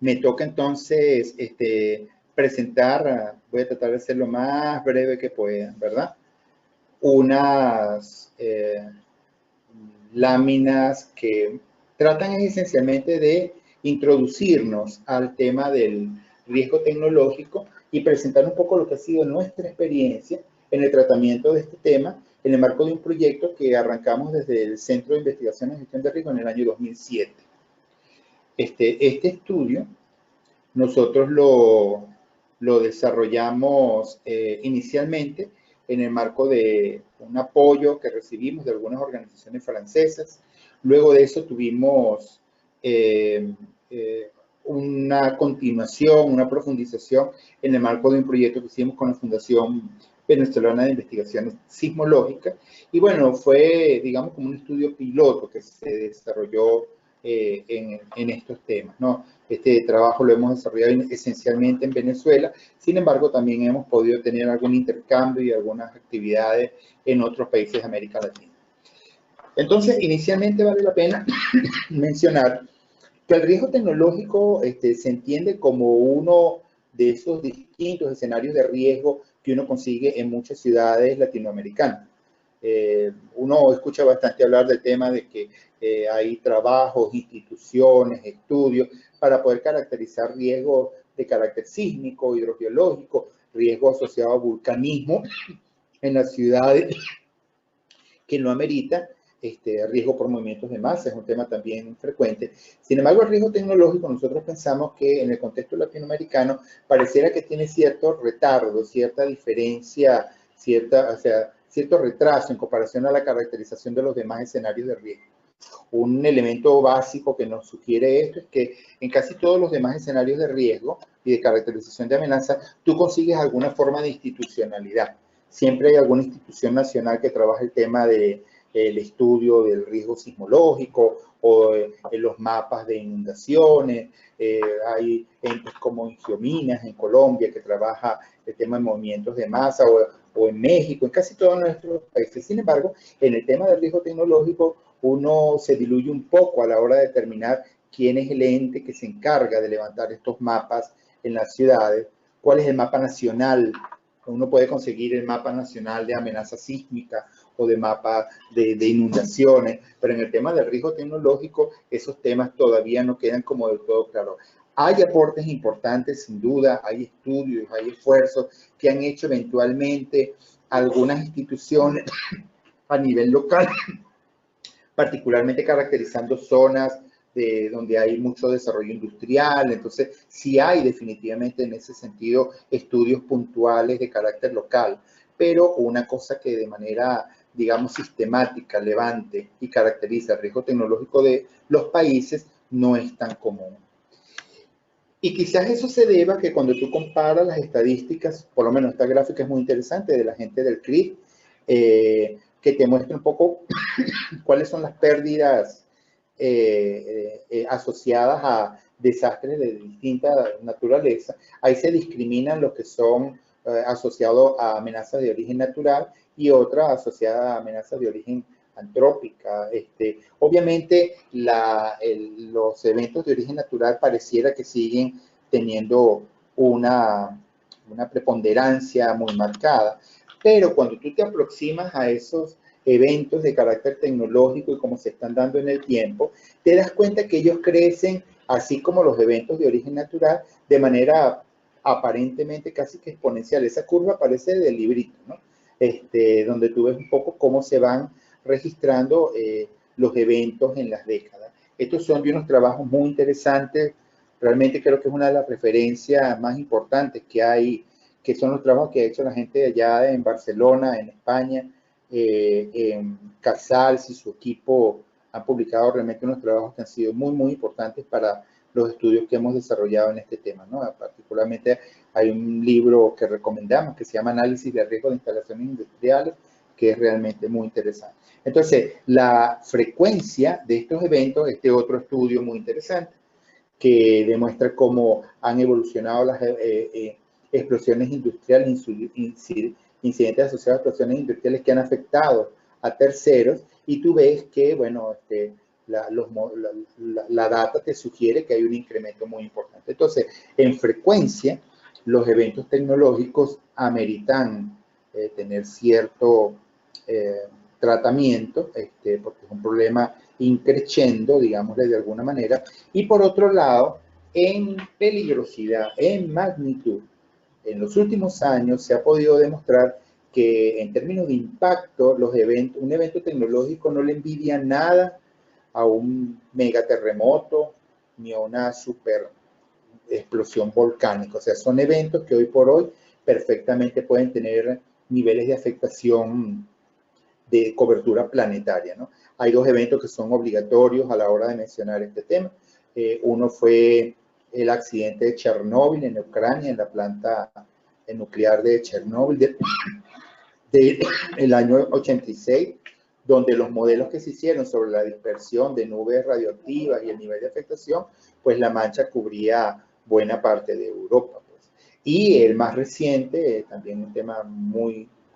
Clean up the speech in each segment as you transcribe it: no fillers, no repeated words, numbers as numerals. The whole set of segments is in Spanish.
me toca entonces presentar, voy a tratar de ser lo más breve que pueda, ¿verdad? Unas láminas que tratan esencialmente de introducirnos al tema del riesgo tecnológico y presentar un poco lo que ha sido nuestra experiencia en el tratamiento de este tema en el marco de un proyecto que arrancamos desde el Centro de Investigación y Gestión de Riesgo en el año 2007. Este estudio nosotros lo desarrollamos inicialmente en el marco de un apoyo que recibimos de algunas organizaciones francesas. Luego de eso tuvimos una continuación, una profundización en el marco de un proyecto que hicimos con la Fundación Venezolana de Investigaciones Sismológicas. Y bueno, fue, digamos, como un estudio piloto que se desarrolló en estos temas, ¿no? Este trabajo lo hemos desarrollado esencialmente en Venezuela, sin embargo también hemos podido tener algún intercambio y algunas actividades en otros países de América Latina. Entonces, inicialmente vale la pena mencionar que el riesgo tecnológico se entiende como uno de esos distintos escenarios de riesgo que uno consigue en muchas ciudades latinoamericanas. Uno escucha bastante hablar del tema de que hay trabajos, instituciones, estudios para poder caracterizar riesgos de carácter sísmico, hidrogeológico, riesgo asociado a vulcanismo en las ciudades que no amerita riesgo por movimientos de masa, es un tema también frecuente. Sin embargo, el riesgo tecnológico, nosotros pensamos que en el contexto latinoamericano pareciera que tiene cierto retardo, cierta diferencia, cierto retraso en comparación a la caracterización de los demás escenarios de riesgo. Un elemento básico que nos sugiere esto es que en casi todos los demás escenarios de riesgo y de caracterización de amenaza, tú consigues alguna forma de institucionalidad. Siempre hay alguna institución nacional que trabaja el tema del estudio del riesgo sismológico o en los mapas de inundaciones. Hay entes como Ingiominas en Colombia que trabaja el tema de movimientos de masa o en México, en casi todos nuestros países. Sin embargo, en el tema del riesgo tecnológico, uno se diluye un poco a la hora de determinar quién es el ente que se encarga de levantar estos mapas en las ciudades, cuál es el mapa nacional. Uno puede conseguir el mapa nacional de amenaza sísmica o de mapa de inundaciones, pero en el tema del riesgo tecnológico, esos temas todavía no quedan como del todo claros. Hay aportes importantes, sin duda, hay estudios, hay esfuerzos que han hecho eventualmente algunas instituciones a nivel local, particularmente caracterizando zonas donde hay mucho desarrollo industrial. Entonces, sí hay definitivamente en ese sentido estudios puntuales de carácter local, pero una cosa que de manera, digamos, sistemática levante y caracteriza el riesgo tecnológico de los países no es tan común. Y quizás eso se deba a que cuando tú comparas las estadísticas, por lo menos esta gráfica es muy interesante de la gente del CRIF, que te muestra un poco cuáles son las pérdidas asociadas a desastres de distinta naturaleza. Ahí se discriminan los que son asociados a amenazas de origen natural y otras asociadas a amenazas de origen antrópica. Obviamente los eventos de origen natural pareciera que siguen teniendo una preponderancia muy marcada, pero cuando tú te aproximas a esos eventos de carácter tecnológico y como se están dando en el tiempo, te das cuenta que ellos crecen, así como los eventos de origen natural, de manera aparentemente casi que exponencial. Esa curva parece del librito, ¿no? Donde tú ves un poco cómo se van registrando los eventos en las décadas. Estos son de unos trabajos muy interesantes. Realmente creo que es una de las referencias más importantes que hay, que son los trabajos que ha hecho la gente de allá en Barcelona, en España, Casals y su equipo han publicado realmente unos trabajos que han sido muy, muy importantes para los estudios que hemos desarrollado en este tema, ¿no? Particularmente hay un libro que recomendamos que se llama Análisis de riesgo de instalaciones industriales, que es realmente muy interesante. Entonces, la frecuencia de estos eventos, otro estudio muy interesante, que demuestra cómo han evolucionado las explosiones industriales, incidentes asociados a explosiones industriales que han afectado a terceros, y tú ves que, bueno, la data te sugiere que hay un incremento muy importante. Entonces, en frecuencia, los eventos tecnológicos ameritan tener cierto tratamiento, porque es un problema increciendo, digámosle de alguna manera, y por otro lado, en peligrosidad, en magnitud. En los últimos años se ha podido demostrar que en términos de impacto, un evento tecnológico no le envidia nada a un megaterremoto ni a una super explosión volcánica. O sea, son eventos que hoy por hoy perfectamente pueden tener niveles de afectación de cobertura planetaria, ¿no? Hay dos eventos que son obligatorios a la hora de mencionar este tema. Uno fue el accidente de Chernóbil en Ucrania, en la planta nuclear de Chernóbil del año 86, donde los modelos que se hicieron sobre la dispersión de nubes radioactivas y el nivel de afectación, pues la mancha cubría buena parte de Europa. Pues. Y el más reciente, también un tema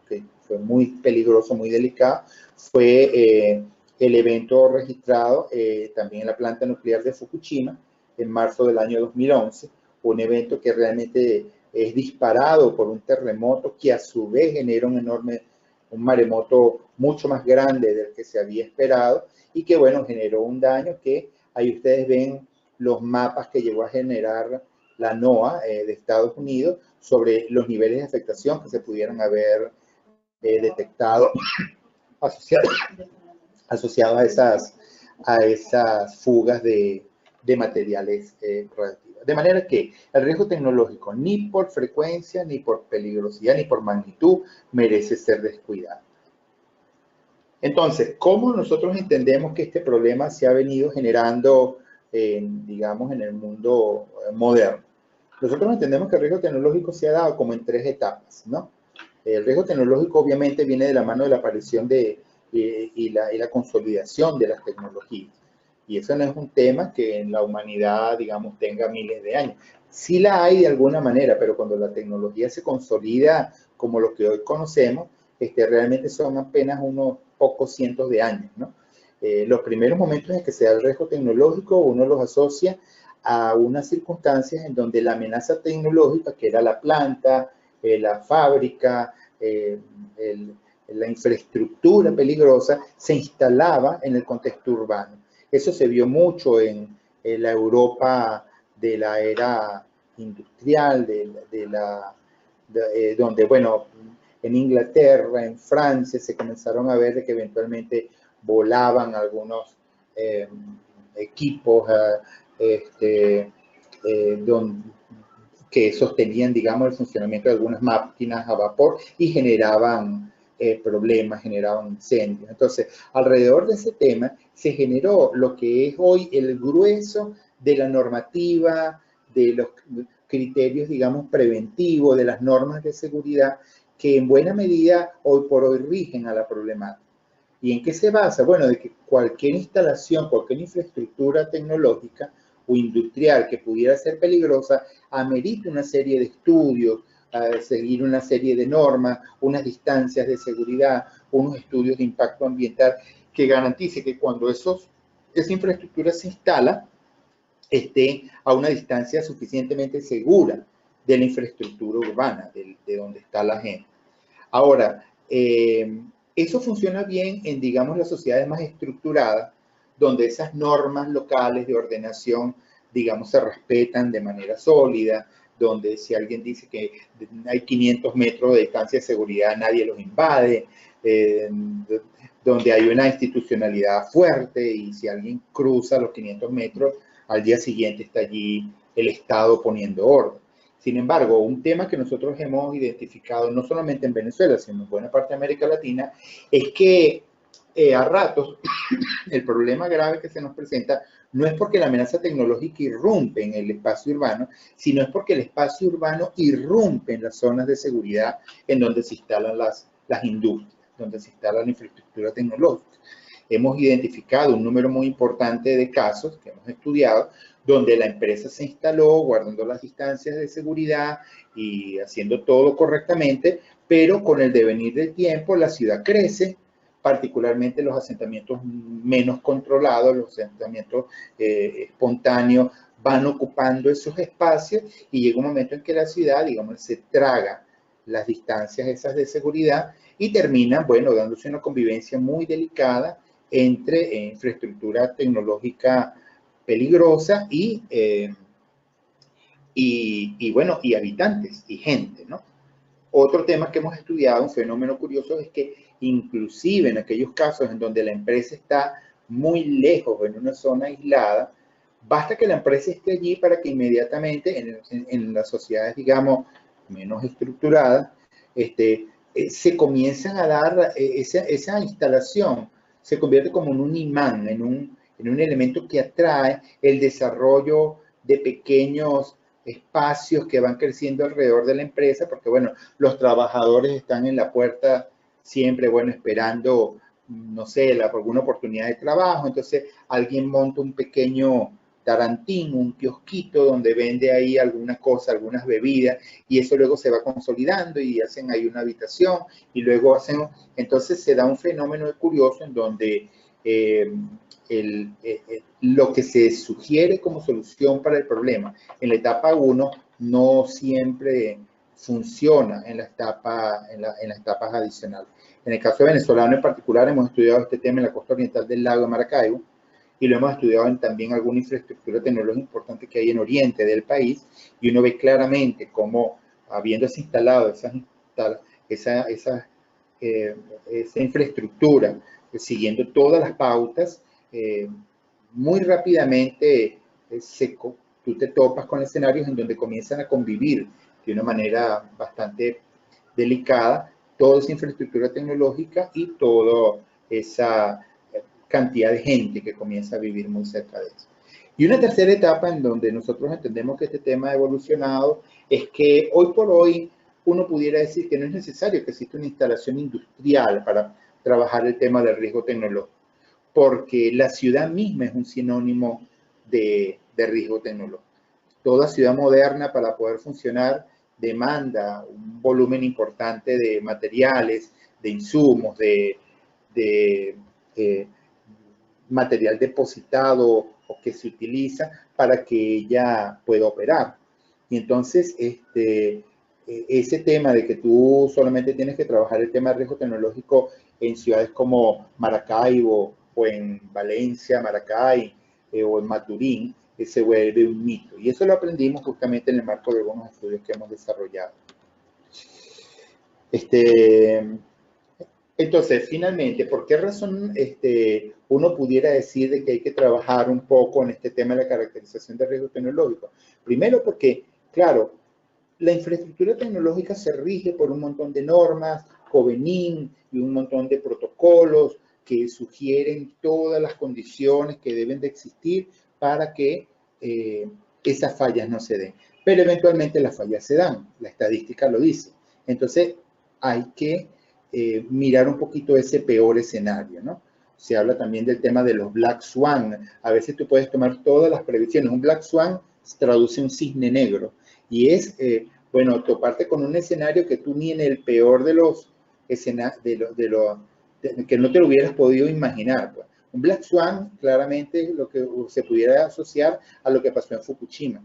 que fue muy peligroso, muy delicado, fue el evento registrado también en la planta nuclear de Fukushima en marzo del año 2011, un evento que realmente es disparado por un terremoto que a su vez genera un maremoto mucho más grande del que se había esperado y que, bueno, generó un daño que ahí ustedes ven los mapas que llegó a generar la NOAA de Estados Unidos sobre los niveles de afectación que se pudieran haber detectado asociados a esas fugas de materiales radioactivos. De manera que el riesgo tecnológico ni por frecuencia, ni por peligrosidad, ni por magnitud merece ser descuidado. Entonces, ¿cómo nosotros entendemos que este problema se ha venido generando, digamos, en el mundo moderno? Nosotros entendemos que el riesgo tecnológico se ha dado como en tres etapas, ¿no? El riesgo tecnológico obviamente viene de la mano de la aparición y la consolidación de las tecnologías. Y eso no es un tema que en la humanidad, digamos, tenga miles de años. Sí la hay de alguna manera, pero cuando la tecnología se consolida como lo que hoy conocemos, realmente son apenas unos pocos cientos de años, ¿no? Los primeros momentos en que se da el riesgo tecnológico, uno los asocia a unas circunstancias en donde la amenaza tecnológica, que era la planta, la fábrica, la infraestructura peligrosa, se instalaba en el contexto urbano. Eso se vio mucho en la Europa de la era industrial, donde, bueno, en Inglaterra, en Francia, se comenzaron a ver que eventualmente volaban algunos equipos que sostenían, digamos, el funcionamiento de algunas máquinas a vapor y generaban problemas, generaban incendios. Entonces, alrededor de ese tema se generó lo que es hoy el grueso de la normativa, de los criterios, digamos, preventivos, de las normas de seguridad que en buena medida hoy por hoy rigen a la problemática. ¿Y en qué se basa? Bueno, de que cualquier instalación, cualquier infraestructura tecnológica o industrial que pudiera ser peligrosa, amerita una serie de estudios, seguir una serie de normas, unas distancias de seguridad, unos estudios de impacto ambiental que garantice que cuando esa infraestructura se instala, esté a una distancia suficientemente segura de la infraestructura urbana, de donde está la gente. Ahora, eso funciona bien en, digamos, las sociedades más estructuradas, donde esas normas locales de ordenación, digamos, se respetan de manera sólida, donde si alguien dice que hay 500 metros de distancia de seguridad, nadie los invade, donde hay una institucionalidad fuerte y si alguien cruza los 500 metros, al día siguiente está allí el Estado poniendo orden. Sin embargo, un tema que nosotros hemos identificado no solamente en Venezuela, sino en buena parte de América Latina, es que a ratos el problema grave que se nos presenta no es porque la amenaza tecnológica irrumpe en el espacio urbano, sino es porque el espacio urbano irrumpe en las zonas de seguridad en donde se instalan las industrias, donde se instala la infraestructura tecnológica. Hemos identificado un número muy importante de casos que hemos estudiado donde la empresa se instaló guardando las distancias de seguridad y haciendo todo correctamente, pero con el devenir del tiempo la ciudad crece, particularmente los asentamientos menos controlados, los asentamientos espontáneos, van ocupando esos espacios y llega un momento en que la ciudad, digamos, se traga las distancias esas de seguridad y termina, bueno, dándose una convivencia muy delicada entre infraestructura tecnológica peligrosa bueno, y habitantes y gente, ¿no? Otro tema que hemos estudiado, un fenómeno curioso, es que inclusive en aquellos casos en donde la empresa está muy lejos, en una zona aislada, basta que la empresa esté allí para que inmediatamente en las sociedades, digamos, menos estructuradas, se comienzan a dar esa instalación, se convierte como en un imán, en un elemento que atrae el desarrollo de pequeños espacios que van creciendo alrededor de la empresa, porque bueno, los trabajadores están en la puerta siempre, bueno, esperando, no sé, alguna oportunidad de trabajo, entonces alguien monta un pequeño tarantín, un kiosquito donde vende ahí alguna cosa, algunas bebidas, y eso luego se va consolidando y hacen ahí una habitación, y luego entonces se da un fenómeno curioso en donde lo que se sugiere como solución para el problema en la etapa 1 no siempre funciona en las etapas adicionales. En el caso venezolano en particular, hemos estudiado este tema en la costa oriental del lago de Maracaibo y lo hemos estudiado en también alguna infraestructura tecnológica importante que hay en oriente del país, y uno ve claramente cómo, habiéndose instalado esa infraestructura, siguiendo todas las pautas, muy rápidamente tú te topas con escenarios en donde comienzan a convivir de una manera bastante delicada toda esa infraestructura tecnológica y toda esa cantidad de gente que comienza a vivir muy cerca de eso. Y una tercera etapa en donde nosotros entendemos que este tema ha evolucionado es que hoy por hoy uno pudiera decir que no es necesario que exista una instalación industrial para trabajar el tema del riesgo tecnológico, porque la ciudad misma es un sinónimo de riesgo tecnológico. Toda ciudad moderna, para poder funcionar, demanda un volumen importante de materiales, de insumos, de material depositado o que se utiliza para que ella pueda operar. Y entonces, ese tema de que tú solamente tienes que trabajar el tema de riesgo tecnológico en ciudades como Maracaibo o en Valencia, Maracay o en Maturín, se vuelve un mito. Y eso lo aprendimos justamente en el marco de algunos estudios que hemos desarrollado. Entonces, finalmente, ¿por qué razón uno pudiera decir de que hay que trabajar un poco en este tema de la caracterización de riesgo tecnológico? Primero porque, claro, la infraestructura tecnológica se rige por un montón de normas, COVENIN y un montón de protocolos que sugieren todas las condiciones que deben de existir para que esas fallas no se den. Pero eventualmente las fallas se dan, la estadística lo dice. Entonces, hay que mirar un poquito ese peor escenario, ¿no? Se habla también del tema de los Black Swan. A veces tú puedes tomar todas las previsiones. Un Black Swan se traduce un cisne negro y es, bueno, toparte con un escenario que tú ni en el peor de los escenarios, que no te lo hubieras podido imaginar, pues. Un Black Swan claramente lo que se pudiera asociar a lo que pasó en Fukushima.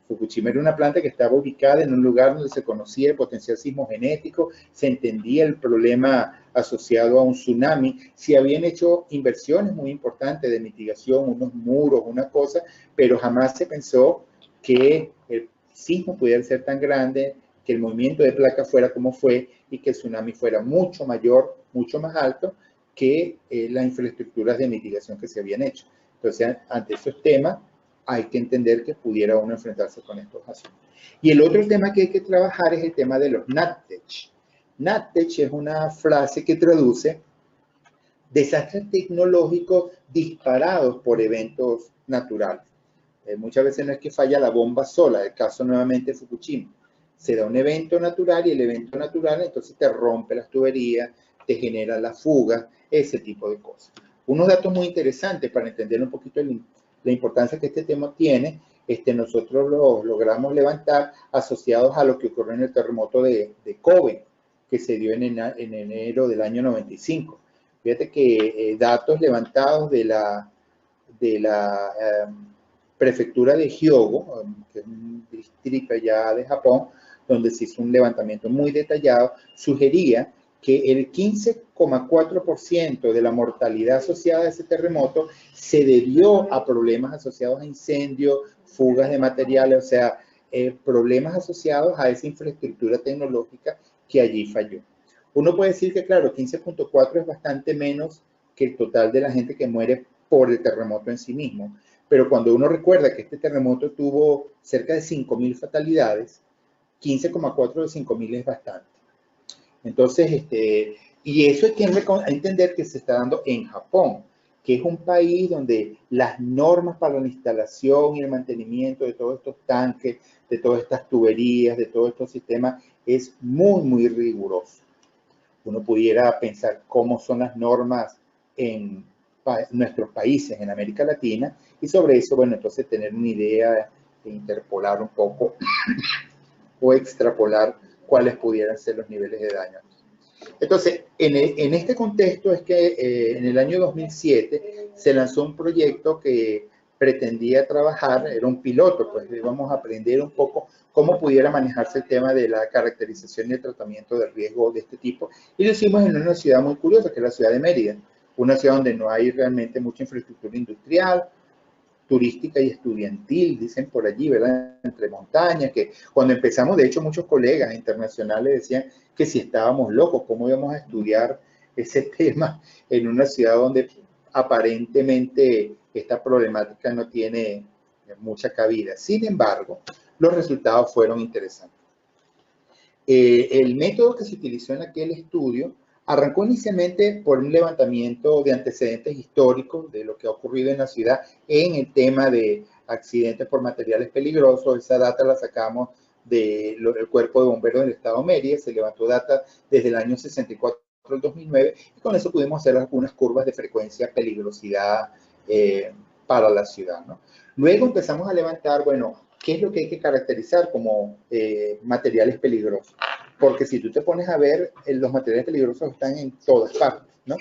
Fukushima era una planta que estaba ubicada en un lugar donde se conocía el potencial sismogenético, se entendía el problema asociado a un tsunami, se habían hecho inversiones muy importantes de mitigación, unos muros, una cosa, pero jamás se pensó que el sismo pudiera ser tan grande, que el movimiento de placa fuera como fue y que el tsunami fuera mucho mayor, mucho más alto que las infraestructuras de mitigación que se habían hecho. Entonces, ante esos temas, hay que entender que pudiera uno enfrentarse con estos asuntos. Y el otro tema que hay que trabajar es el tema de los NatTech. NatTech es una frase que traduce desastres tecnológicos disparados por eventos naturales. Muchas veces no es que falla la bomba sola, el caso nuevamente de Fukushima. Se da un evento natural y el evento natural entonces te rompe las tuberías, te genera la fuga, ese tipo de cosas. Unos datos muy interesantes para entender un poquito la importancia que este tema tiene, nosotros los logramos levantar asociados a lo que ocurrió en el terremoto de Kobe, que se dio en enero del año 95. Fíjate que datos levantados de la prefectura de Hyogo, que es un distrito allá de Japón, donde se hizo un levantamiento muy detallado, sugería que el 15,4% de la mortalidad asociada a ese terremoto se debió a problemas asociados a incendios, fugas de materiales, o sea, problemas asociados a esa infraestructura tecnológica que allí falló. Uno puede decir que, claro, 15,4 es bastante menos que el total de la gente que muere por el terremoto en sí mismo. Pero cuando uno recuerda que este terremoto tuvo cerca de 5.000 fatalidades, 15,4 de 5.000 es bastante. Entonces, y eso hay que entender que se está dando en Japón, que es un país donde las normas para la instalación y el mantenimiento de todos estos tanques, de todas estas tuberías, de todos estos sistemas, es muy, muy riguroso. Uno pudiera pensar cómo son las normas en nuestros países, en América Latina, y sobre eso, bueno, entonces tener una idea de interpolar un poco o extrapolar cuáles pudieran ser los niveles de daño. Entonces, en este contexto es que en el año 2007 se lanzó un proyecto que pretendía trabajar, era un piloto, pues íbamos a aprender un poco cómo pudiera manejarse el tema de la caracterización y el tratamiento de riesgo de este tipo. Y lo hicimos en una ciudad muy curiosa, que es la ciudad de Mérida, una ciudad donde no hay realmente mucha infraestructura industrial, turística y estudiantil, dicen por allí, ¿verdad? Entre montañas, que cuando empezamos, de hecho, muchos colegas internacionales decían que si estábamos locos, ¿cómo íbamos a estudiar ese tema en una ciudad donde aparentemente esta problemática no tiene mucha cabida? Sin embargo, los resultados fueron interesantes. El método que se utilizó en aquel estudio arrancó inicialmente por un levantamiento de antecedentes históricos de lo que ha ocurrido en la ciudad en el tema de accidentes por materiales peligrosos. Esa data la sacamos del Cuerpo de Bomberos del Estado de Mérida, se levantó data desde el año 64 al 2009 y con eso pudimos hacer algunas curvas de frecuencia, peligrosidad para la ciudad, ¿no? Luego empezamos a levantar, bueno, ¿qué es lo que hay que caracterizar como materiales peligrosos? Porque si tú te pones a ver, los materiales peligrosos están en todas partes, ¿no?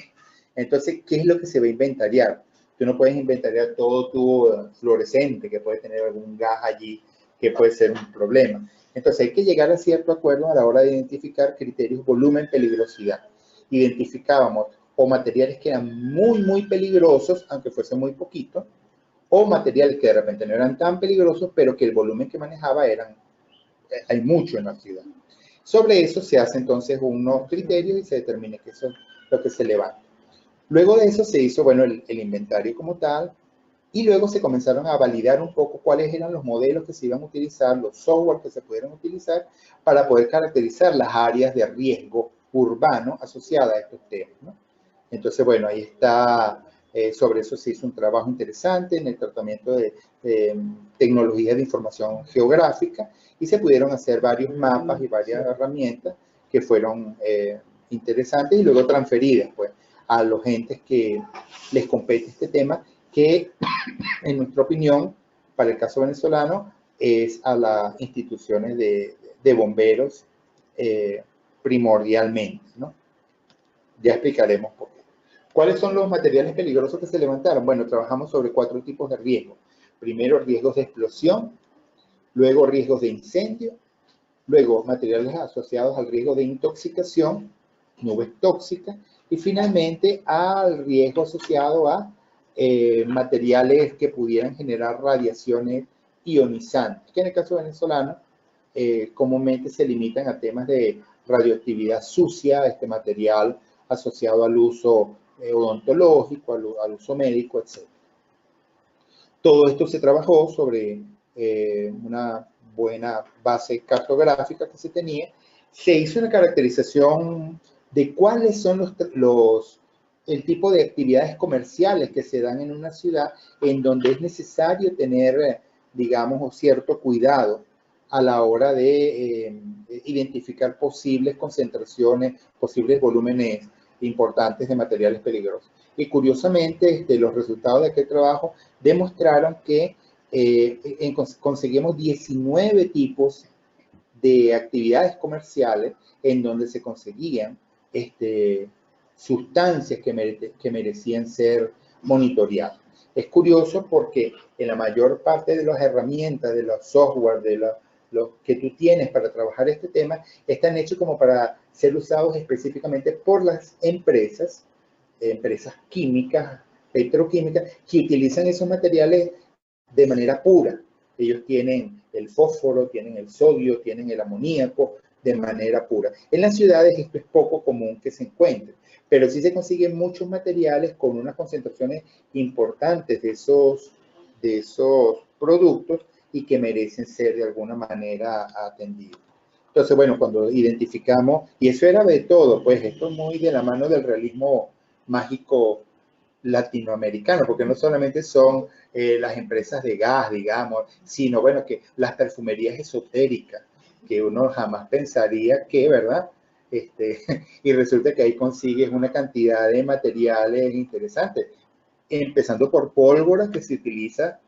Entonces, ¿qué es lo que se va a inventariar? Tú no puedes inventariar todo tubo fluorescente, que puede tener algún gas allí, que puede ser un problema. Entonces, hay que llegar a cierto acuerdo a la hora de identificar criterios volumen, peligrosidad. Identificábamos o materiales que eran muy, muy peligrosos, aunque fuese muy poquito, o materiales que de repente no eran tan peligrosos, pero que el volumen que manejaba hay mucho en la ciudad. Sobre eso se hace entonces unos criterios y se determina que eso es lo que se levanta. Luego de eso se hizo, bueno, el inventario como tal, y luego se comenzaron a validar un poco cuáles eran los modelos que se iban a utilizar, los software que se pudieran utilizar para poder caracterizar las áreas de riesgo urbano asociadas a estos temas, ¿no? Entonces, bueno, ahí está, sobre eso se hizo un trabajo interesante en el tratamiento de tecnologías de información geográfica y se pudieron hacer varios mapas y varias herramientas que fueron interesantes y luego transferidas, pues, a los entes que les compete este tema, que en nuestra opinión, para el caso venezolano, es a las instituciones de bomberos primordialmente, ¿no? Ya explicaremos por qué. ¿Cuáles son los materiales peligrosos que se levantaron? Bueno, trabajamos sobre 4 tipos de riesgos. Primero, riesgos de explosión, luego riesgos de incendio, luego materiales asociados al riesgo de intoxicación, nubes tóxicas, y finalmente al riesgo asociado a materiales que pudieran generar radiaciones ionizantes, que en el caso venezolano comúnmente se limitan a temas de radioactividad sucia, este material asociado al uso odontológico, al uso médico, etc. Todo esto se trabajó sobre una buena base cartográfica que se tenía. Se hizo una caracterización de cuáles son el tipo de actividades comerciales que se dan en una ciudad en donde es necesario tener, digamos, cierto cuidado a la hora de identificar posibles concentraciones, posibles volúmenes importantes de materiales peligrosos. Y curiosamente, los resultados de aquel trabajo demostraron que conseguimos 19 tipos de actividades comerciales en donde se conseguían sustancias que merecían ser monitoreadas. Es curioso porque en la mayor parte de las herramientas, de los software, de lo que tú tienes para trabajar este tema, están hechos como para ser usados específicamente por las empresas químicas, petroquímicas, que utilizan esos materiales de manera pura. Ellos tienen el fósforo, tienen el sodio, tienen el amoníaco de manera pura. En las ciudades esto es poco común que se encuentre, pero sí se consiguen muchos materiales con unas concentraciones importantes de esos productos y que merecen ser de alguna manera atendidos. Entonces, bueno, cuando identificamos, y eso era de todo, pues esto es muy de la mano del realismo mágico latinoamericano, porque no solamente son las empresas de gas, digamos, sino, bueno, que las perfumerías esotéricas, que uno jamás pensaría que, ¿verdad? Y resulta que ahí consigues una cantidad de materiales interesantes, empezando por pólvora que se utiliza,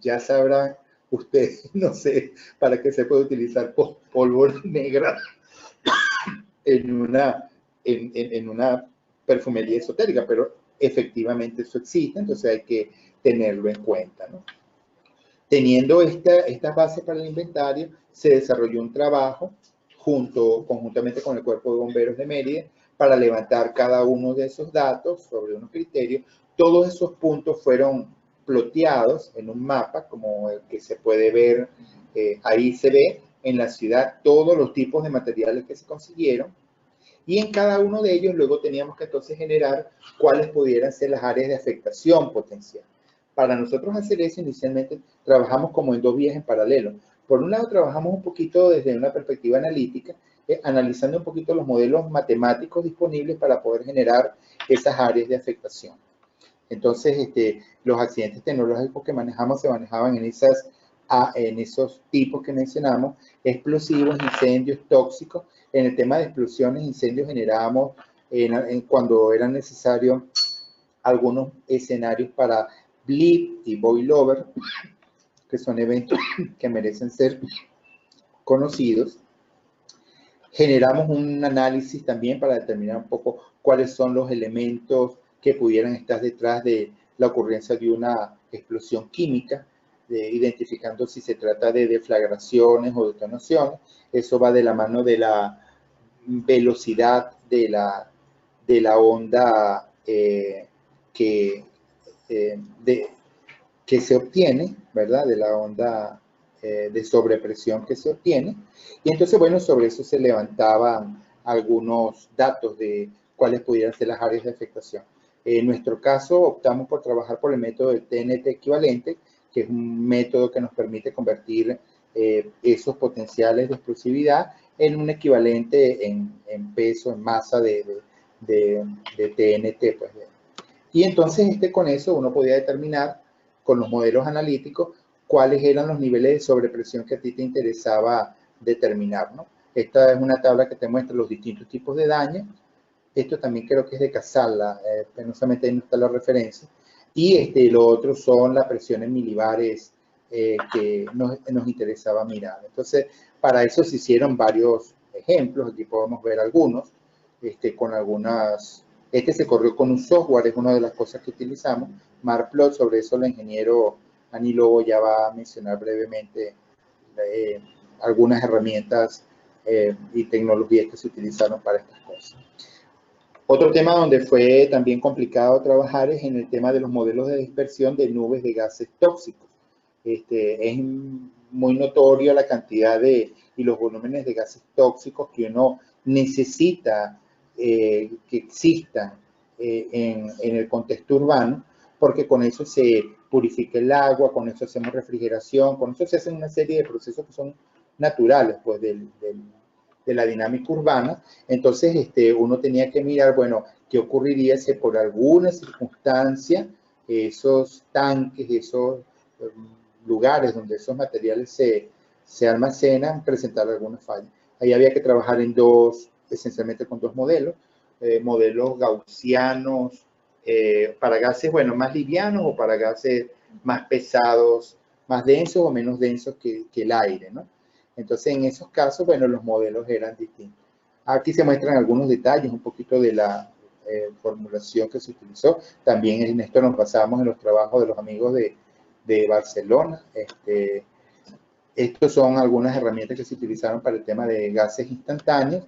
ya sabrán ustedes, no sé, para qué se puede utilizar pólvora negra en una perfumería esotérica, pero efectivamente eso existe, entonces hay que tenerlo en cuenta, ¿no? Teniendo estas bases para el inventario, se desarrolló un trabajo conjuntamente con el Cuerpo de Bomberos de Mérida para levantar cada uno de esos datos sobre unos criterios. Todos esos puntos fueron ploteados en un mapa, como el que se puede ver, ahí se ve en la ciudad todos los tipos de materiales que se consiguieron, y en cada uno de ellos luego teníamos que entonces generar cuáles pudieran ser las áreas de afectación potencial. Para nosotros hacer eso, inicialmente trabajamos como en dos vías en paralelo. Por un lado, trabajamos un poquito desde una perspectiva analítica, analizando un poquito los modelos matemáticos disponibles para poder generar esas áreas de afectación. Entonces, los accidentes tecnológicos que manejamos se manejaban en esos tipos que mencionamos: explosivos, incendios, tóxicos. En el tema de explosiones, incendios, generábamos cuando eran necesarios algunos escenarios para blip y boil over, que son eventos que merecen ser conocidos. Generamos un análisis también para determinar un poco cuáles son los elementos que pudieran estar detrás de la ocurrencia de una explosión química, identificando si se trata de deflagraciones o detonaciones. Eso va de la mano de la velocidad de la onda que se obtiene, ¿verdad? De la onda de sobrepresión que se obtiene. Y entonces, bueno, sobre eso se levantaban algunos datos de cuáles pudieran ser las áreas de afectación. En nuestro caso, optamos por trabajar por el método de TNT equivalente, que es un método que nos permite convertir esos potenciales de explosividad en un equivalente en peso, en masa de TNT. Pues. Y entonces con eso uno podía determinar con los modelos analíticos cuáles eran los niveles de sobrepresión que a ti te interesaba determinar, ¿no? Esta es una tabla que te muestra los distintos tipos de daño. Esto también creo que es de Casalla, penosamente ahí no está la referencia. Y lo otro son las presiones milibares que nos interesaba mirar. Entonces, para eso se hicieron varios ejemplos. Aquí podemos ver algunos, con algunas. Se corrió con un software, es una de las cosas que utilizamos, Marplot. Sobre eso el ingeniero Ani Lobo ya va a mencionar brevemente algunas herramientas y tecnologías que se utilizaron para estas cosas. Otro tema donde fue también complicado trabajar es en el tema de los modelos de dispersión de nubes de gases tóxicos. Es muy notorio la cantidad y los volúmenes de gases tóxicos que uno necesita que existan en el contexto urbano, porque con eso se purifica el agua, con eso hacemos refrigeración, con eso se hacen una serie de procesos que son naturales, pues, de la dinámica urbana. Entonces, uno tenía que mirar, bueno, qué ocurriría si por alguna circunstancia esos tanques, esos lugares donde esos materiales se almacenan, presentar alguna falla. Ahí había que trabajar esencialmente con dos modelos, modelos gaussianos para gases, bueno, más livianos o para gases más pesados, más densos o menos densos que el aire, ¿no? Entonces, en esos casos, bueno, los modelos eran distintos. Aquí se muestran algunos detalles, un poquito de formulación que se utilizó. También en esto nos basamos en los trabajos de los amigos de Barcelona. Estos son algunas herramientas que se utilizaron para el tema de gases instantáneos.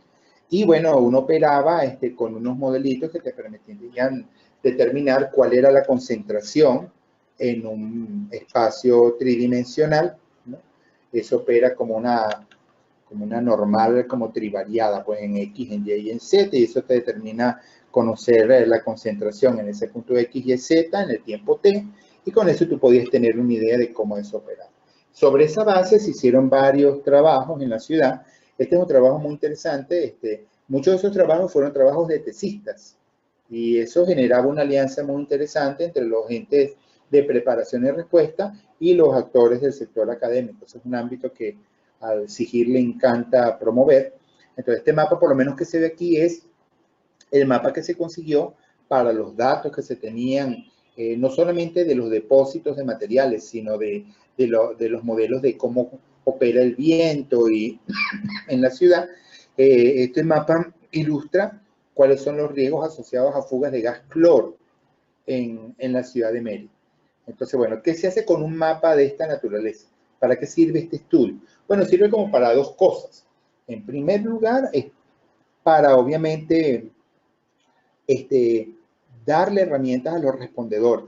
Y bueno, uno operaba con unos modelitos que te permitían determinar cuál era la concentración en un espacio tridimensional, ¿no? Eso opera como una normal, como trivariada, pues en X, en Y y en Z, y eso te determina conocer la concentración en ese punto X, Y, Z en el tiempo T, y con eso tú podías tener una idea de cómo eso operaba. Sobre esa base se hicieron varios trabajos en la ciudad. Este es un trabajo muy interesante. Muchos de esos trabajos fueron trabajos de tesistas y eso generaba una alianza muy interesante entre los entes de preparación y respuesta y los actores del sector académico. Eso es un ámbito que al SIGIR le encanta promover. Entonces, este mapa, por lo menos que se ve aquí, es el mapa que se consiguió para los datos que se tenían, no solamente de los depósitos de materiales, sino de los modelos de cómo opera el viento y en la ciudad. Este mapa ilustra cuáles son los riesgos asociados a fugas de gas cloro en la ciudad de Mérida. Entonces, bueno, ¿qué se hace con un mapa de esta naturaleza? ¿Para qué sirve este estudio? Bueno, sirve como para dos cosas. En primer lugar, es para, obviamente, darle herramientas a los respondedores.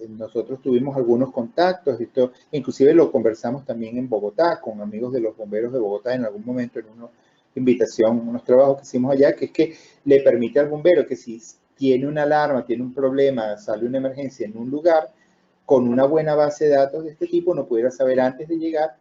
Nosotros tuvimos algunos contactos, esto inclusive lo conversamos también en Bogotá con amigos de los bomberos de Bogotá en algún momento en una invitación, unos trabajos que hicimos allá, que es que le permite al bombero que si tiene una alarma, tiene un problema, sale una emergencia en un lugar, con una buena base de datos de este tipo, no pudiera saber antes de llegar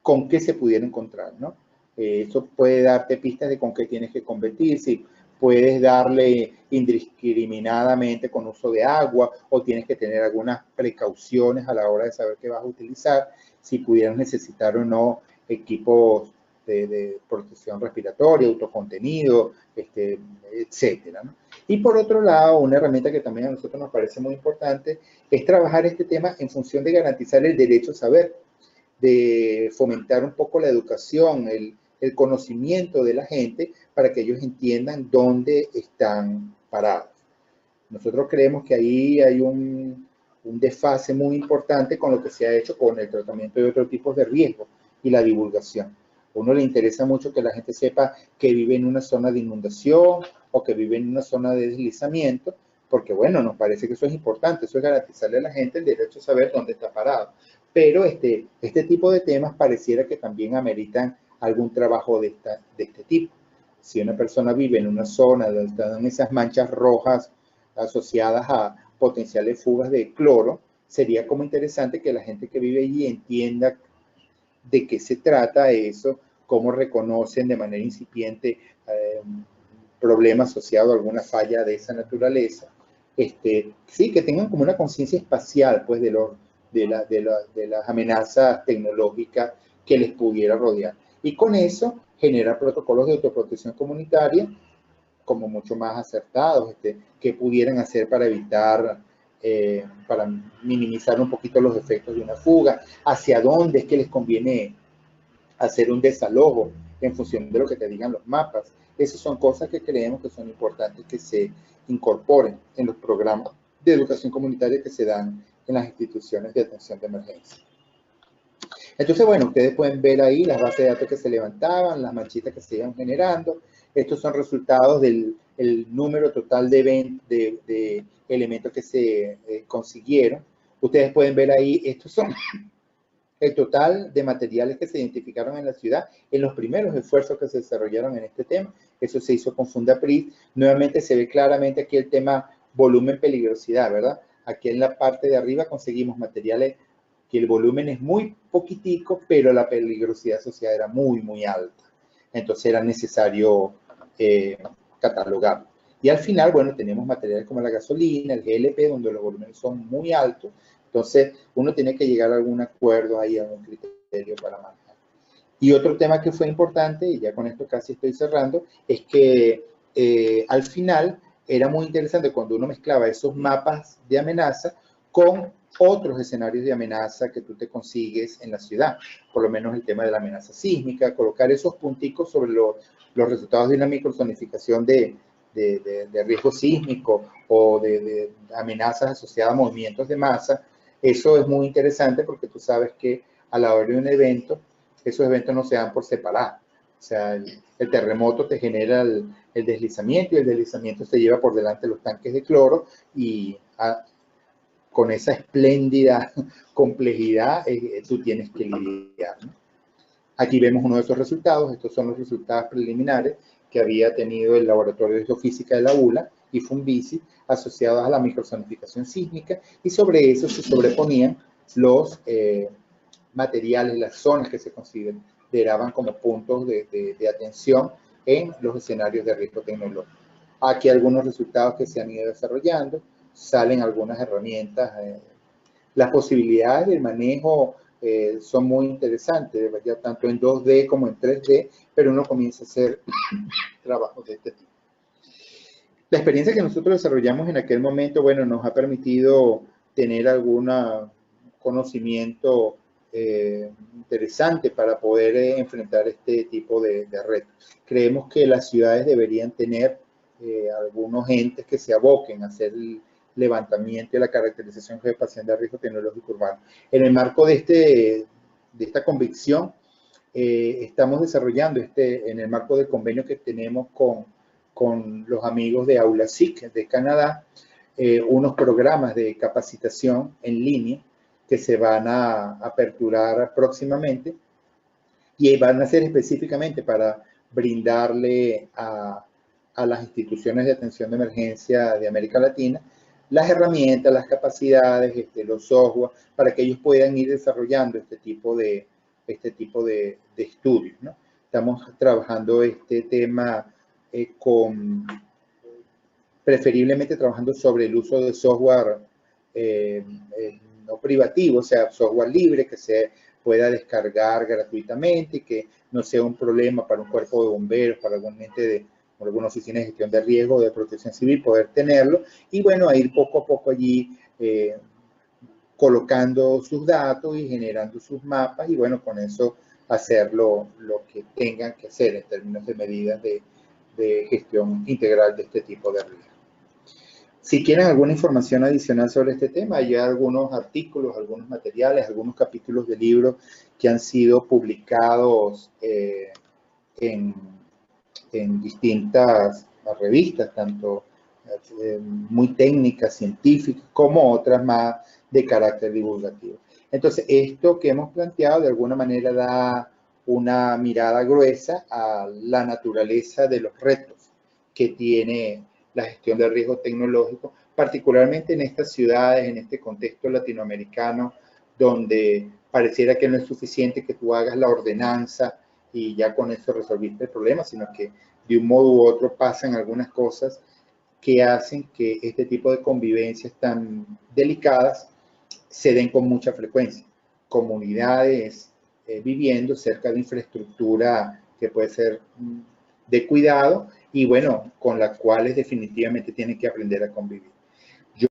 con qué se pudiera encontrar, ¿no? Eso puede darte pistas de con qué tienes que combatir, si puedes darle indiscriminadamente con uso de agua o tienes que tener algunas precauciones a la hora de saber qué vas a utilizar, si pudieras necesitar o no equipos de protección respiratoria, autocontenido, etcétera, ¿no? Y por otro lado, una herramienta que también a nosotros nos parece muy importante es trabajar este tema en función de garantizar el derecho a saber, de fomentar un poco la educación, el conocimiento de la gente para que ellos entiendan dónde están parados. Nosotros creemos que ahí hay un desfase muy importante con lo que se ha hecho con el tratamiento de otros tipos de riesgos y la divulgación. A uno le interesa mucho que la gente sepa que vive en una zona de inundación o que vive en una zona de deslizamiento, porque bueno, nos parece que eso es importante, eso es garantizarle a la gente el derecho a saber dónde está parado. Pero este tipo de temas pareciera que también ameritan algún trabajo de este tipo. Si una persona vive en una zona donde están esas manchas rojas asociadas a potenciales fugas de cloro, sería como interesante que la gente que vive allí entienda de qué se trata eso, cómo reconocen de manera incipiente problema asociado a alguna falla de esa naturaleza. Sí, que tengan como una conciencia espacial, pues, de las amenazas tecnológicas que les pudiera rodear. Y con eso generar protocolos de autoprotección comunitaria como mucho más acertados, que pudieran hacer para evitar, para minimizar un poquito los efectos de una fuga, hacia dónde es que les conviene hacer un desalojo en función de lo que te digan los mapas. Esas son cosas que creemos que son importantes que se incorporen en los programas de educación comunitaria que se dan en las instituciones de atención de emergencia. Entonces, bueno, ustedes pueden ver ahí las bases de datos que se levantaban, las manchitas que se iban generando. Estos son resultados del número total de elementos que se consiguieron. Ustedes pueden ver ahí, estos son el total de materiales que se identificaron en la ciudad en los primeros esfuerzos que se desarrollaron en este tema. Eso se hizo con Fundapris. Nuevamente se ve claramente aquí el tema volumen, peligrosidad, ¿verdad? Aquí en la parte de arriba conseguimos materiales que el volumen es muy poquitico, pero la peligrosidad asociada era muy, muy alta. Entonces era necesario catalogar. Y al final, bueno, tenemos materiales como la gasolina, el GLP, donde los volúmenes son muy altos. Entonces, uno tiene que llegar a algún acuerdo ahí, a algún criterio para manejar. Y otro tema que fue importante, y ya con esto casi estoy cerrando, es que al final era muy interesante cuando uno mezclaba esos mapas de amenaza con otros escenarios de amenaza que tú te consigues en la ciudad, por lo menos el tema de la amenaza sísmica, colocar esos punticos sobre los resultados de una microzonificación de riesgo sísmico o de amenazas asociadas a movimientos de masa. Eso es muy interesante porque tú sabes que a la hora de un evento, esos eventos no se dan por separado. O sea, el terremoto te genera el deslizamiento y el deslizamiento se lleva por delante los tanques de cloro y con esa espléndida complejidad tú tienes que lidiar, ¿no? Aquí vemos uno de esos resultados. Estos son los resultados preliminares que había tenido el Laboratorio de Geofísica de la ULA y FUNVISI asociados a la microzonificación sísmica, y sobre eso se sobreponían los materiales, las zonas que se consideraban como puntos de atención en los escenarios de riesgo tecnológico. Aquí algunos resultados que se han ido desarrollando, salen algunas herramientas. Las posibilidades del manejo son muy interesantes, ya tanto en 2D como en 3D, pero uno comienza a hacer trabajos de este tipo. La experiencia que nosotros desarrollamos en aquel momento, bueno, nos ha tener algún conocimiento interesante para poder enfrentar este tipo de retos. Creemos que las ciudades deberían tener algunos entes que se aboquen a hacer el levantamiento y la caracterización geoespacial de riesgo tecnológico urbano. En el marco de esta convicción, estamos desarrollando en el marco del convenio que tenemos con los amigos de AulaSIC de Canadá, unos programas de capacitación en línea que se van a aperturar próximamente y van a ser específicamente para brindarle a las instituciones de atención de emergencia de América Latina las herramientas, las capacidades, los software, para que ellos puedan ir desarrollando este tipo de estudios, ¿no? Estamos trabajando este tema preferiblemente trabajando sobre el uso de software no privativo, o sea, software libre que se pueda descargar gratuitamente y que no sea un problema para un cuerpo de bomberos, para algún ente alguna oficina de gestión de riesgo o de protección civil poder tenerlo, y bueno, a ir poco a poco allí colocando sus datos y generando sus mapas, y bueno, con eso hacer lo que tengan que hacer en términos de medidas de gestión integral de este tipo de riesgos. Si quieren alguna información adicional sobre este tema, hay algunos artículos, algunos materiales, algunos capítulos de libros que han sido publicados en distintas revistas, tanto muy técnicas, científicas, como otras más de carácter divulgativo. Entonces, esto que hemos planteado de alguna manera da una mirada gruesa a la naturaleza de los retos que tiene la gestión del riesgo tecnológico, particularmente en estas ciudades, en este contexto latinoamericano, donde pareciera que no es suficiente que tú hagas la ordenanza y ya con eso resolviste el problema, sino que de un modo u otro pasan algunas cosas que hacen que este tipo de convivencias tan delicadas se den con mucha frecuencia. Comunidades viviendo cerca de infraestructura que puede ser de cuidado y bueno, con las cuales definitivamente tienen que aprender a convivir.